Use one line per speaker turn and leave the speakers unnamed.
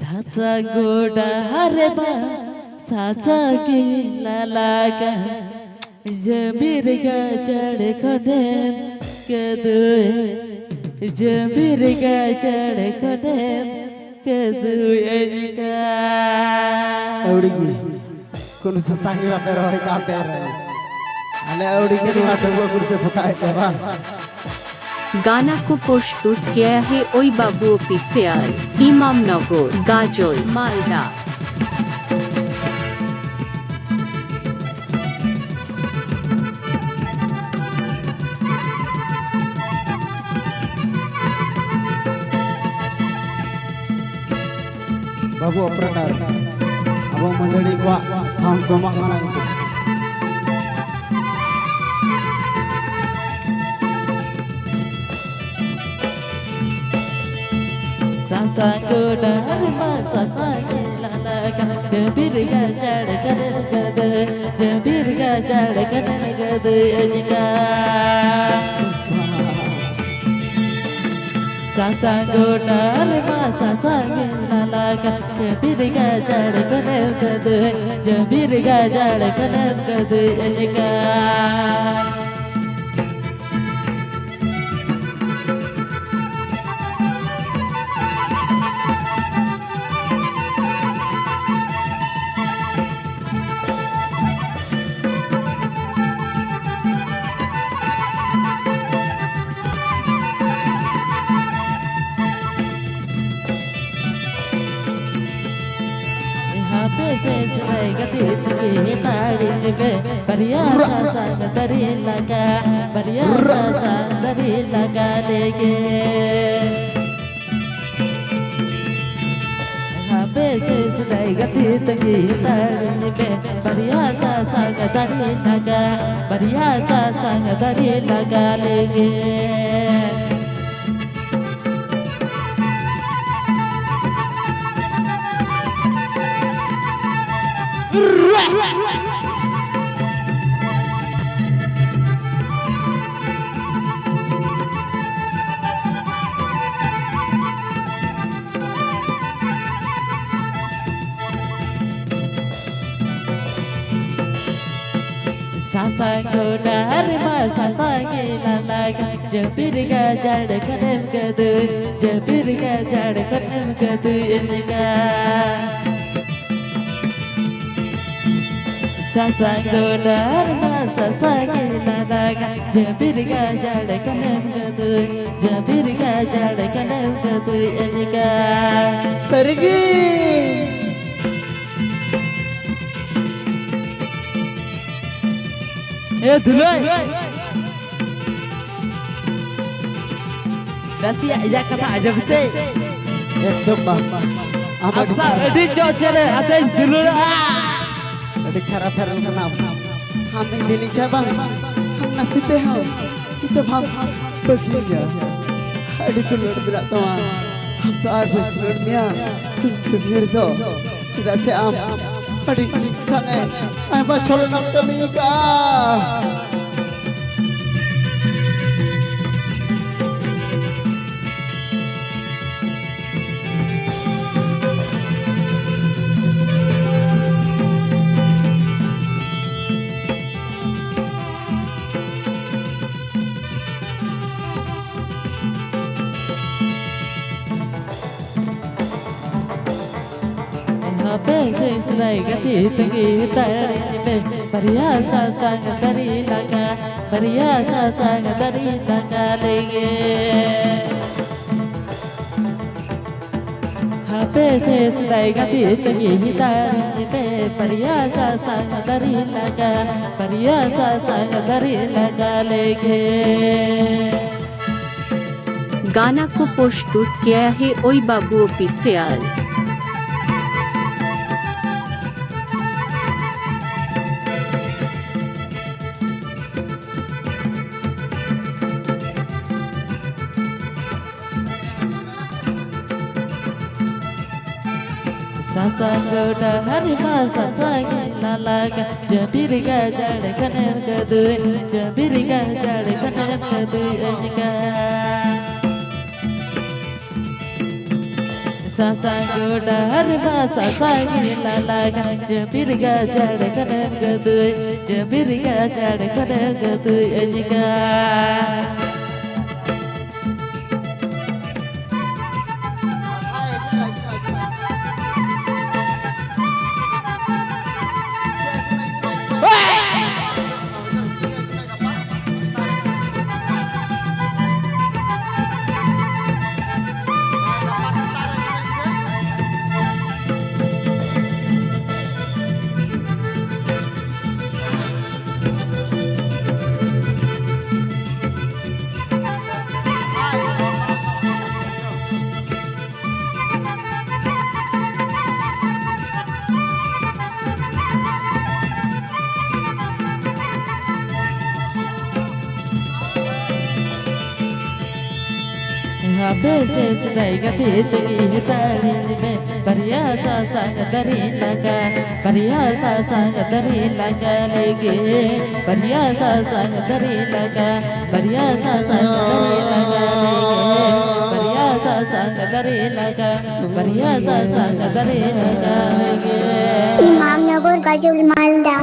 साचा गोडा हरे बा साचा गिला लागा जमीर का चढ़ खड़े कदुए जमीर का चढ़ खड़े कदुए का
एवढी कोण सांगी वापर होय का प्यार आले एवढी के नाटक करते फुटाए बा
गाना को प्रस्तुत किया है ओई बाबू ऑफिशियल इमामनगर गाजल मालदा।
बाबू ऑपरेटर अब मंडली को साउंड को मांगना
साचा गोडा हरे बा साचा गिला लागा जमीर का चढ़ खड़े जमीर का चढ़ खड़े कदुए का साचा गोडा हरे बा साचा गिला लागा जमीर का चढ़ खड़े कदुए जमीर का चढ़ खड़े कदुए का से गति की ताड़ी में बढ़िया संग दरी लगा बढ़िया संग दरी लगा लेके से गति की ताड़ी में बढ़िया संग दरी लगा बढ़िया संग दरी लगा लेके सासा गोडा हरे बा साचा गिला लागा जमीर का चढ़ खड़े कदुए जमीर का चढ़ खड़े कदुए का साचा गोडा हरे बा साचा गिला लागा जमीर का चढ़ खड़े कदुए जमीर का चढ़ खड़े कदुए का
सरगी
ए दुलay Nasi ya kata aja betul
एकदम बाबा
apa di cocok ada dulu
jadi cara feral kenam हम दिल्ली के बंग हम नसीबे हम itu हम baginya ada telur berat tuan हम तो आज दुनिया दुनिया तो tidak seam adik sange ay ba cholo nam kami ka
से गति की ताड़ी में बढ़िया संग दरी लगा बढ़िया संग दरी लगा लेंगे हापे से गति की ताड़ी में बढ़िया संग दरी लगा बढ़िया संग दरी लगा लेंगे।
गाना को प्रस्तुत किया है ओई बाबू ऑफिशियल।
साचा गोडा हरे बा साचा गिला लागा जमीर का चढ़ खड़े कदुए जमीर का चढ़ खड़े कदुए का Sasang godar basa sangi lalaga jabir gajar kadang gaduy jabir gajar kadang gaduy ajika habis sedai gati tegi tari me karya sang dari naga karya sang dari naga lagi karya sang dari naga karya sang dari naga lagi karya sang dari naga karya sang dari naga lagi
Imam Nagar Gajul Malda